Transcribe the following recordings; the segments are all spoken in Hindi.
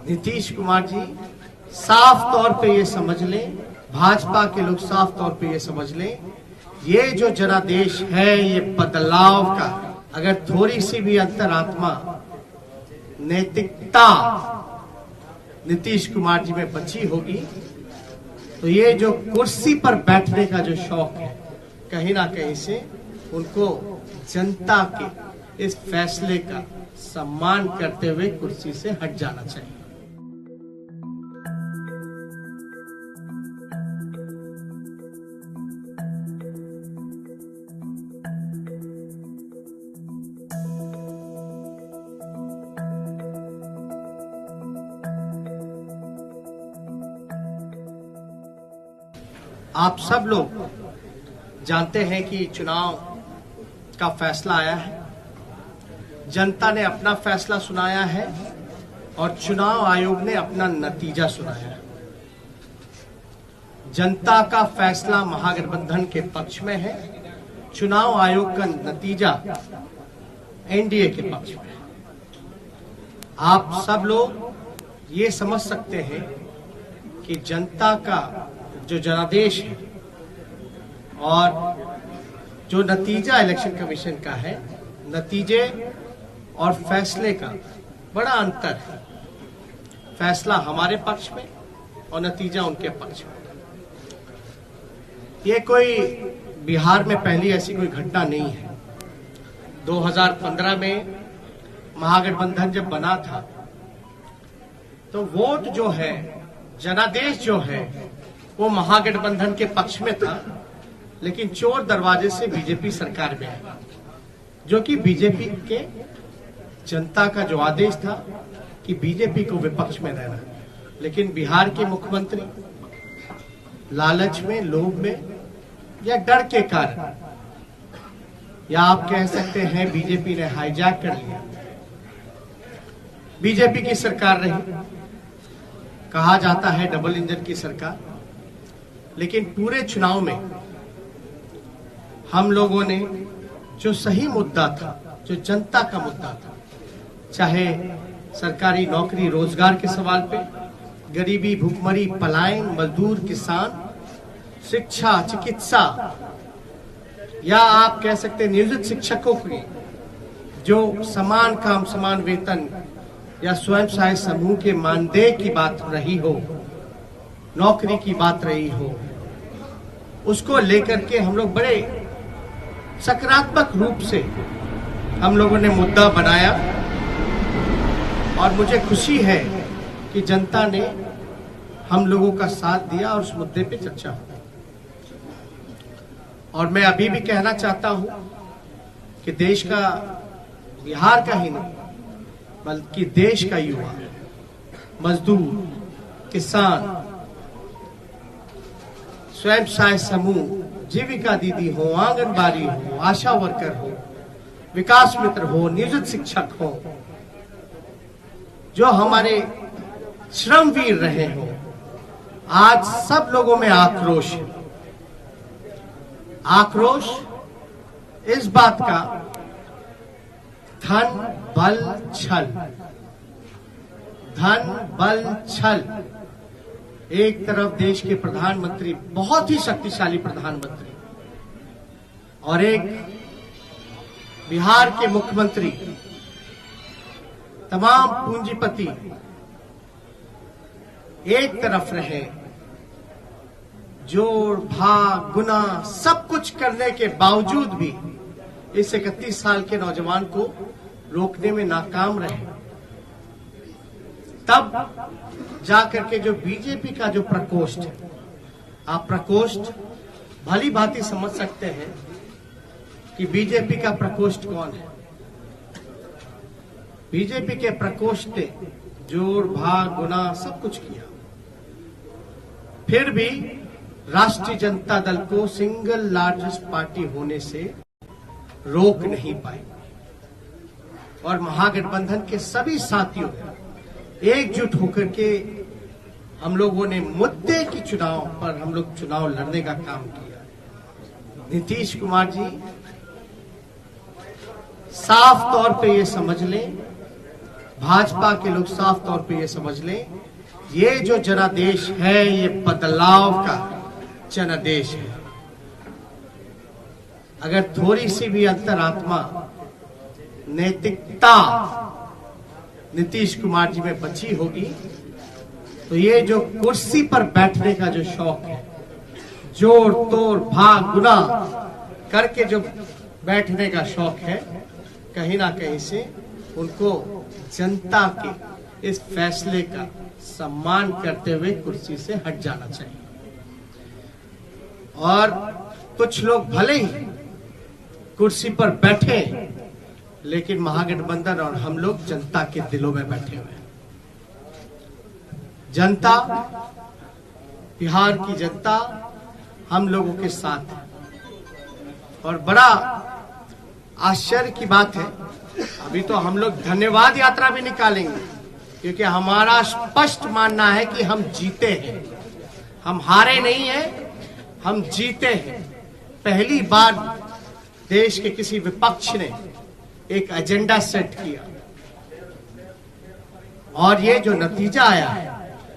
नीतीश कुमार जी साफ तौर पे ये समझ लें, भाजपा के लोग साफ तौर पे ये समझ लें, ये जो जनादेश है ये बदलाव का, अगर थोड़ी सी भी अंतरात्मा नैतिकता नीतीश कुमार जी में बची होगी तो ये जो कुर्सी पर बैठने का जो शौक है कहीं ना कहीं से उनको जनता के इस फैसले का सम्मान करते हुए कुर्सी से हट जाना चाहिए। आप सब लोग जानते हैं कि चुनाव का फैसला आया है, जनता ने अपना फैसला सुनाया है और चुनाव आयोग ने अपना नतीजा सुनाया है। जनता का फैसला महागठबंधन के पक्ष में है, चुनाव आयोग का नतीजा एनडीए के पक्ष में है। आप सब लोग ये समझ सकते हैं कि जनता का जो जनादेश है और जो नतीजा इलेक्शन कमीशन का है, नतीजे और फैसले का बड़ा अंतर है। फैसला हमारे पक्ष में और नतीजा उनके पक्ष में। ये कोई बिहार में पहली ऐसी कोई घटना नहीं है। 2015 में महागठबंधन जब बना था तो वोट जो है, जनादेश जो है वो महागठबंधन के पक्ष में था, लेकिन चोर दरवाजे से बीजेपी सरकार में आई, जो कि बीजेपी के जनता का जो आदेश था कि बीजेपी को विपक्ष में रहना, लेकिन बिहार के मुख्यमंत्री लालच में, लोभ में या डर के कारण, या आप कह सकते हैं बीजेपी ने हाईजैक कर लिया। बीजेपी की सरकार रही, कहा जाता है डबल इंजन की सरकार, लेकिन पूरे चुनाव में हम लोगों ने जो सही मुद्दा था, जो जनता का मुद्दा था, चाहे सरकारी नौकरी रोजगार के सवाल पे, गरीबी, भूखमरी, पलायन, मजदूर, किसान, शिक्षा, चिकित्सा, या आप कह सकते हैं नियोजित शिक्षकों की जो समान काम समान वेतन या स्वयं सहायता समूह के मानदेय की बात रही हो, नौकरी की बात रही हो, उसको लेकर के हम लोग बड़े सकारात्मक रूप से हम लोगों ने मुद्दा बनाया और मुझे खुशी है कि जनता ने हम लोगों का साथ दिया और उस मुद्दे पे चर्चा हो। और मैं अभी भी कहना चाहता हूं कि देश का, बिहार का ही नहीं बल्कि देश का युवा, मजदूर, किसान, स्वयं सहायता समूह, जीविका दीदी हो, आंगनबाड़ी हो, आशा वर्कर हो, विकास मित्र हो, नियोजित शिक्षक हो, जो हमारे श्रमवीर रहे हो, आज सब लोगों में आक्रोश है। आक्रोश इस बात का, धन बल छल, धन बल छल। एक तरफ देश के प्रधानमंत्री, बहुत ही शक्तिशाली प्रधानमंत्री, और एक बिहार के मुख्यमंत्री, तमाम पूंजीपति एक तरफ रहे, जोड़ भाग गुना सब कुछ करने के बावजूद भी इस 31 साल के नौजवान को रोकने में नाकाम रहे। तब जाकर के जो बीजेपी का जो प्रकोष्ठ है, आप प्रकोष्ठ भली भांति समझ सकते हैं कि बीजेपी का प्रकोष्ठ कौन है। बीजेपी के प्रकोष्ठ ने जोड़ भाग गुना सब कुछ किया, फिर भी राष्ट्रीय जनता दल को सिंगल लार्जेस्ट पार्टी होने से रोक नहीं पाई। और महागठबंधन के सभी साथियों ने एकजुट होकर के हम लोगों ने मुद्दे की चुनाव पर हम लोग चुनाव लड़ने का काम किया। नीतीश कुमार जी साफ तौर पे ये समझ लें, भाजपा के लोग साफ तौर पे ये समझ लें, ये जो जनादेश है ये बदलाव का जनादेश है। अगर थोड़ी सी भी अंतरात्मा नैतिकता नीतीश कुमार जी में बची होगी तो ये जो कुर्सी पर बैठने का जो शौक है, जोड़ तोड़ भाग गुना करके जो बैठने का शौक है, कहीं ना कहीं से उनको जनता के इस फैसले का सम्मान करते हुए कुर्सी से हट जाना चाहिए। और कुछ लोग भले ही कुर्सी पर बैठे लेकिन महागठबंधन और हम लोग जनता के दिलों में बैठे हुए हैं। जनता, बिहार की जनता हम लोगों के साथ है। और बड़ा आश्चर्य की बात है, अभी तो हम लोग धन्यवाद यात्रा भी निकालेंगे, क्योंकि हमारा स्पष्ट मानना है कि हम जीते हैं, हम हारे नहीं हैं, हम जीते हैं। पहली बार देश के किसी विपक्ष ने एक एजेंडा सेट किया और ये जो नतीजा आया है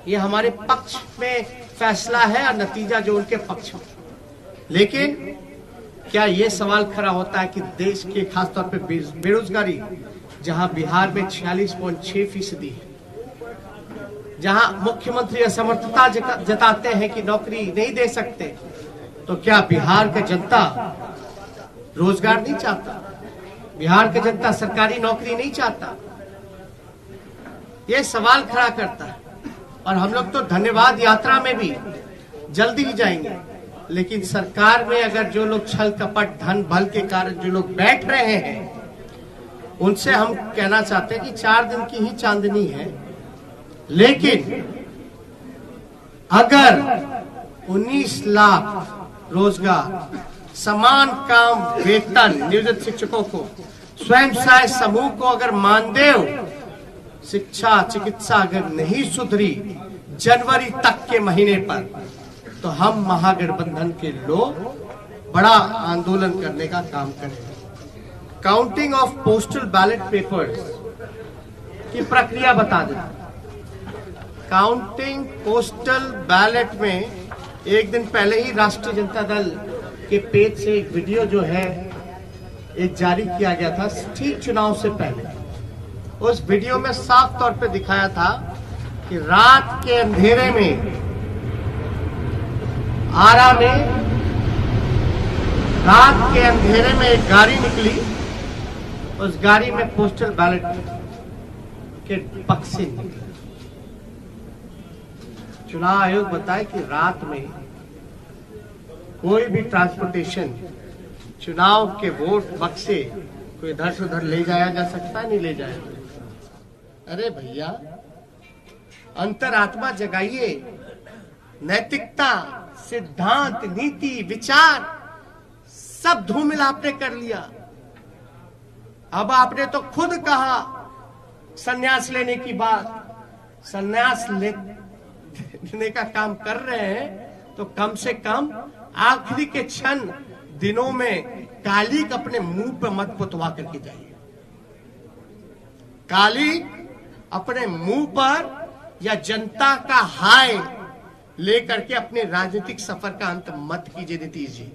ये हमारे पक्ष में फैसला है और नतीजा जो उनके पक्ष में। लेकिन क्या ये सवाल खड़ा होता है कि देश के खासतौर पे बेरोजगारी, जहां बिहार में 46.6% है, जहां मुख्यमंत्री असमर्थता जताते हैं कि नौकरी नहीं दे सकते, तो क्या बिहार का जनता रोजगार नहीं चाहता? बिहार का जनता सरकारी नौकरी नहीं चाहता? ये सवाल खड़ा करता है। और हम लोग तो धन्यवाद यात्रा में भी जल्दी ही जाएंगे, लेकिन सरकार में अगर जो लोग छल कपट धन बल के कारण जो लोग बैठ रहे हैं, उनसे हम कहना चाहते हैं कि 4 दिन की ही चांदनी है, लेकिन अगर 19 लाख रोजगार, समान काम वेतन नियोजित शिक्षकों को, स्वयं सहायता समूह को अगर मानदेय, शिक्षा चिकित्सा अगर नहीं सुधरी जनवरी तक के महीने पर, तो हम महागठबंधन के लोग बड़ा आंदोलन करने का काम करेंगे। Counting of postal ballot papers की प्रक्रिया बता दें। काउंटिंग पोस्टल बैलेट में एक दिन पहले ही राष्ट्रीय जनता दल के पेज से एक वीडियो जो है एक जारी किया गया था, ठीक चुनाव से पहले। उस वीडियो में साफ तौर पे दिखाया था कि रात के अंधेरे में आरा में रात के अंधेरे में एक गाड़ी निकली, उस गाड़ी में पोस्टल बैलेट के बक्से निकले। चुनाव आयोग बताए कि रात में कोई भी ट्रांसपोर्टेशन, चुनाव के वोट बक्से कोई इधर से उधर ले जाया जा सकता है, नहीं ले जाया। अरे भैया, अंतरात्मा जगाइए, नैतिकता, सिद्धांत, नीति, विचार सब धूमिल आपने कर लिया। अब आपने तो खुद कहा संन्यास लेने की बात, संन्यास लेने का काम कर रहे हैं तो कम से कम आखिरी के क्षण दिनों में कालिक अपने मुंह पे मत पुतवा करके जाइए। कालिक अपने मुंह पर या जनता का हाय लेकर के अपने राजनीतिक सफर का अंत मत कीजिए नीतीश जी।